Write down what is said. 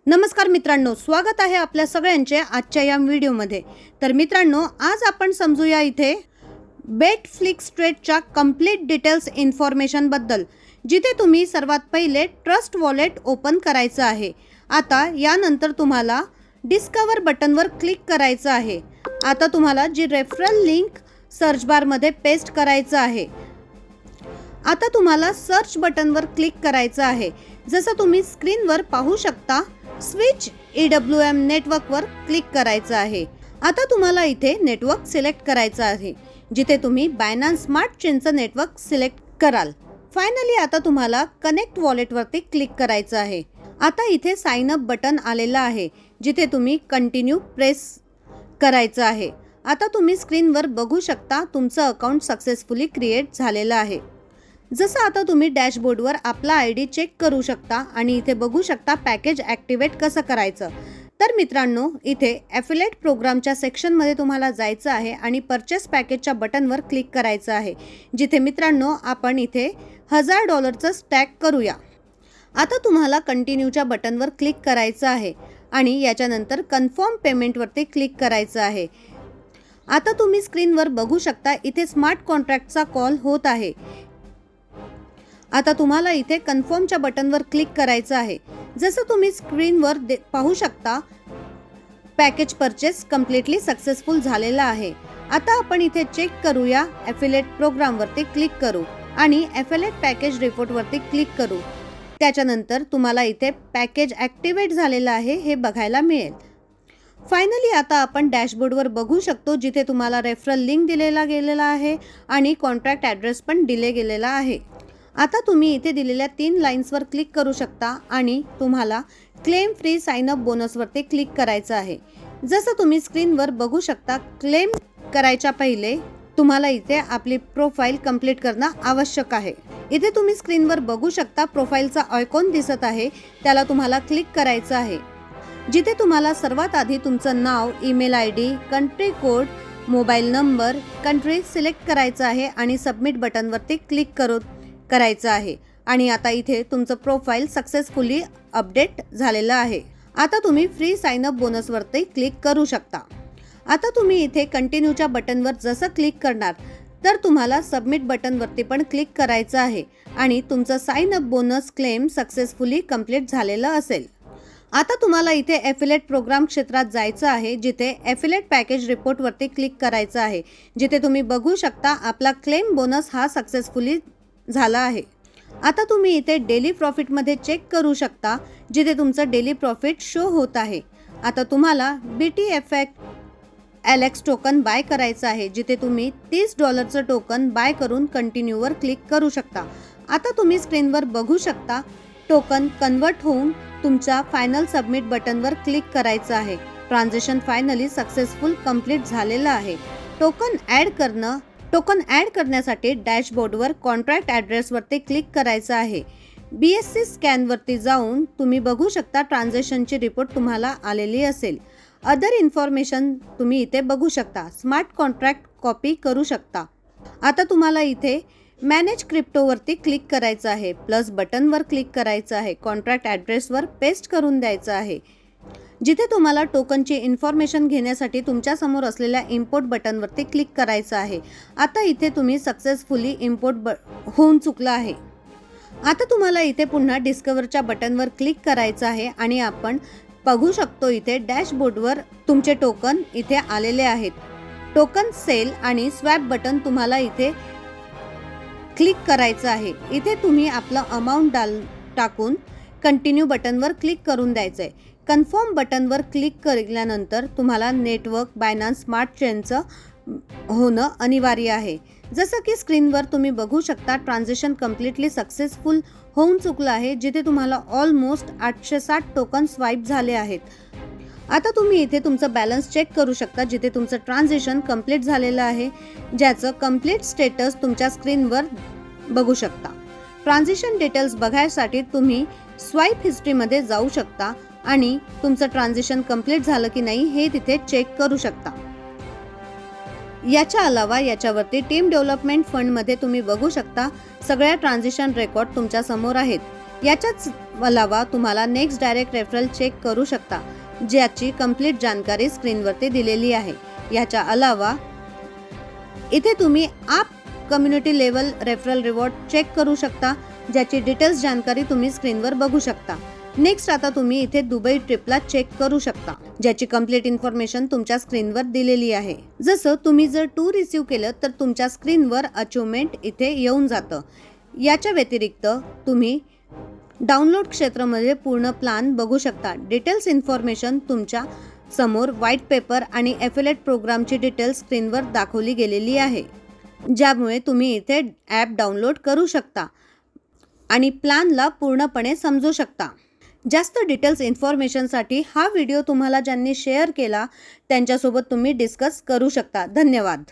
नमस्कार मित्रांनो, स्वागत आहे आपल्या सगळ्यांचे आजच्या या व्हिडिओमध्ये। तर मित्रांनो, आज आपण समजूया इथे बेटफ्लिक्स ट्रेडच्या कंप्लीट डिटेल्स इन्फॉर्मेशन बद्दल, जिथे तुम्ही सर्वात पहिले ट्रस्ट वॉलेट ओपन करायचं आहे। आता यानंतर तुम्हाला डिस्कवर बटनवर क्लिक करायचं आहे। आता तुम्हाला जी रेफरल लिंक सर्च बारमध्ये पेस्ट करायचं आहे। आता तुम्हाला सर्च बटनवर क्लिक करायचं आहे। जसं तुम्ही स्क्रीनवर पाहू शकता, स्विच EWM नेटवर्कवर क्लिक करायचं आहे। आता तुम्हाला इथे नेटवर्क सिलेक्ट करायचं आहे, जिथे तुम्ही बायनान्स स्मार्ट चेनचं नेटवर्क सिलेक्ट कराल। फायनली आता तुम्हाला कनेक्ट वॉलेटवरती क्लिक करायचं आहे। आता इथे साइन अप बटन आलेलं आहे, जिथे तुम्ही कंटिन्यू प्रेस करायचं आहे। आता तुम्ही स्क्रीनवर बघू शकता, तुमचं अकाउंट सक्सेसफुली क्रिएट झालेलं आहे। जसं आता तुम्ही डॅशबोर्डवर आपला ID चेक करू शकता आणि इथे बघू शकता पॅकेज ॲक्टिवेट कसं करायचं। तर मित्रांनो, इथे ॲफिलिएट प्रोग्रामच्या सेक्शनमध्ये तुम्हाला जायचं आहे आणि परचेस पॅकेजच्या बटनवर क्लिक करायचं आहे, जिथे मित्रांनो आपण इथे $1000चं स्टॅक करूया। आता तुम्हाला कंटिन्यूच्या बटनवर क्लिक करायचं आहे आणि याच्यानंतर कन्फर्म पेमेंटवरती क्लिक करायचं आहे। आता तुम्ही स्क्रीनवर बघू शकता, इथे स्मार्ट कॉन्ट्रॅक्टचा कॉल होत आहे। आता तुम्हाला इथे कन्फर्मच्या बटनवर क्लिक करायचं आहे। जसं तुम्ही स्क्रीनवर पाहू शकता, पॅकेज परचेस कम्प्लिटली सक्सेसफुल झालेला आहे। आता आपण इथे चेक करूया, ॲफिलिएट प्रोग्रामवरती क्लिक करू आणि ॲफिलिएट पॅकेज रिपोर्टवरती क्लिक करू। त्याच्यानंतर तुम्हाला इथे पॅकेज ॲक्टिवेट झालेलं आहे हे बघायला मिळेल। फायनली आता आपण डॅशबोर्डवर बघू शकतो, जिथे तुम्हाला रेफरल लिंक दिलेला गेलेला आहे आणि कॉन्ट्रॅक्ट ॲड्रेस पण दिले गेलेला आहे। आता तुम्ही इथे दिलेल्या 3 लाईन्सवर क्लिक करू शकता आणि तुम्हाला क्लेम फ्री साइन अप बोनसवरती क्लिक करायचं आहे। जसं तुम्ही स्क्रीनवर बघू शकता, क्लेम करायच्या पहिले तुम्हाला इथे आपली प्रोफाईल कंप्लीट करणं आवश्यक आहे। इथे तुम्ही स्क्रीनवर बघू शकता, प्रोफाईलचा आयकॉन दिसत आहे, त्याला तुम्हाला क्लिक करायचं आहे, जिथे तुम्हाला सर्वात आधी तुमचं नाव, email ID, country code, mobile number, country select करायचं आहे आणि सबमिट बटनवरती क्लिक करायचं आहे। आणि आता इथे तुमचं प्रोफाईल सक्सेसफुली अपडेट झालेलं आहे। आता तुम्ही फ्री साइन अप बोनसवरती क्लिक करू शकता। आता तुम्ही इथे कंटिन्यूच्या बटनवर जसं क्लिक करणार, तर तुम्हाला सबमिट बटनवरती पण क्लिक करायचं आहे आणि तुमचं sign up bonus claim successfully complete झालेलं असेल। आता तुम्हाला इथे ॲफिलिएट प्रोग्राम क्षेत्रात जायचं आहे, जिथे ॲफिलिएट पॅकेज रिपोर्टवरती क्लिक करायचं आहे, जिथे तुम्ही बघू शकता आपला क्लेम बोनस हा सक्सेसफुली झाला आहे। आता तुम्ही इथे डेली प्रॉफिटमध्ये चेक करू शकता, जिथे तुमचं डेली प्रॉफिट शो होत आहे। आता तुम्हाला BTFLX टोकन बाय करायचं आहे, जिथे तुम्ही $30चं टोकन बाय करून कंटिन्यूवर क्लिक करू शकता। आता तुम्ही स्क्रीनवर बघू शकता, टोकन कन्वर्ट होऊन तुमच्या फायनल सबमिट बटनवर क्लिक करायचं आहे। ट्रान्झॅक्शन फायनली सक्सेसफुल कंप्लीट झालेलं आहे। टोकन ॲड करण्यासाठी डॅशबोर्डवर कॉन्ट्रॅक्ट ॲड्रेसवरती क्लिक करायचं आहे। BSC स्कॅनवरती जाऊन तुम्ही बघू शकता, ट्रान्झॅक्शनची रिपोर्ट तुम्हाला आलेली असेल। अदर इन्फॉर्मेशन तुम्ही इथे बघू शकता, स्मार्ट कॉन्ट्रॅक्ट कॉपी करू शकता। आता तुम्हाला इथे मॅनेज क्रिप्टोवरती क्लिक करायचं आहे, प्लस बटनवर क्लिक करायचं आहे, कॉन्ट्रॅक्ट ॲड्रेसवर पेस्ट करून द्यायचं आहे, जिथे तुम्हाला टोकनची इन्फॉर्मेशन घेण्यासाठी तुमच्यासमोर असलेल्या इम्पोर्ट बटनवरती क्लिक करायचं आहे। आता इथे तुम्ही सक्सेसफुली इम्पोर्ट होऊन चुकलं आहे। आता तुम्हाला इथे पुन्हा डिस्कवरच्या बटनवर क्लिक करायचं आहे आणि आपण बघू शकतो, इथे डॅशबोर्डवर तुमचे टोकन इथे आलेले आहेत। टोकन सेल आणि स्वॅप बटन तुम्हाला इथे क्लिक करायचं आहे। इथे तुम्ही आपलं अमाऊंट टाकून कंटिन्यू बटनवर क्लिक करून द्यायचं आहे। कन्फर्म बटनवर क्लिक केल्यानंतर तुम्हाला नेटवर्क बायनान्स स्मार्ट चेनचं होणं अनिवार्य आहे। जसं की स्क्रीनवर तुम्ही बघू शकता, ट्रान्झॅक्शन कम्प्लिटली सक्सेसफुल होऊन चुकलं आहे, जिथे तुम्हाला ऑलमोस्ट 860 टोकन स्वाईप झाले आहेत। आता तुम्ही इथे तुमचं बॅलन्स चेक करू शकता, जिथे तुमचं ट्रान्झॅक्शन कंप्लीट झालेलं आहे, ज्याचं कंप्लीट स्टेटस तुमच्या स्क्रीनवर बघू शकता। ट्रान्झॅक्शन डिटेल्स बघायसाठी तुम्ही स्वाईप हिस्ट्रीमध्ये जाऊ शकता आणि तुमचं ट्रान्झॅक्शन कंप्लीट झालं की नाही हे तिथे चेक करू शकता। याच्या अलावा याच्यावरती टीम डेव्हलपमेंट फंडमध्ये तुम्ही बघू शकता, सगळ्या ट्रान्झॅक्शन रेकॉर्ड तुमच्या समोर आहेत। याच्याच अलावा तुम्हाला नेक्स्ट डायरेक्ट रेफरल चेक करू शकता, ज्याची कंप्लीट जानकारी स्क्रीनवरती दिलेली आहे. याच्या अलावा इथे तुम्ही app community level referral reward check करू शकता, ज्याची डिटेल्स जानकारी तुम्ही स्क्रीनवर बघू शकता. नेक्स्ट आता तुम्ही इथे दुबई ट्रिपला चेक करू शकता, ज्याची कंप्लीट इन्फॉर्मेशन तुमच्या स्क्रीनवर दिलेली आहे. जसं तुम्ही जर टूर रिसीव केलं तर तुमच्या स्क्रीनवर अचिव्हमेंट इथे येऊन जातं. याच्या व्यतिरिक्त तुम्ही डाउनलोड क्षेत्रामध्ये पूर्ण प्लॅन बघू शकता. डिटेल्स इन्फॉर्मेशन तुमच्या समोर व्हाईट पेपर आणि एफिलेट प्रोग्रामची डिटेल्स स्क्रीनवर दाखवली गेलेली आहे, ज्यामुळे तुम्ही इथे ॲप डाउनलोड करू शकता आणि प्लॅनला पूर्णपणे समजू शकता. जास्त डिटेल्स इन्फॉर्मेशनसाठी हा व्हिडिओ तुम्हाला ज्यांनी शेअर केला त्यांच्यासोबत तुम्ही डिस्कस करू शकता. धन्यवाद.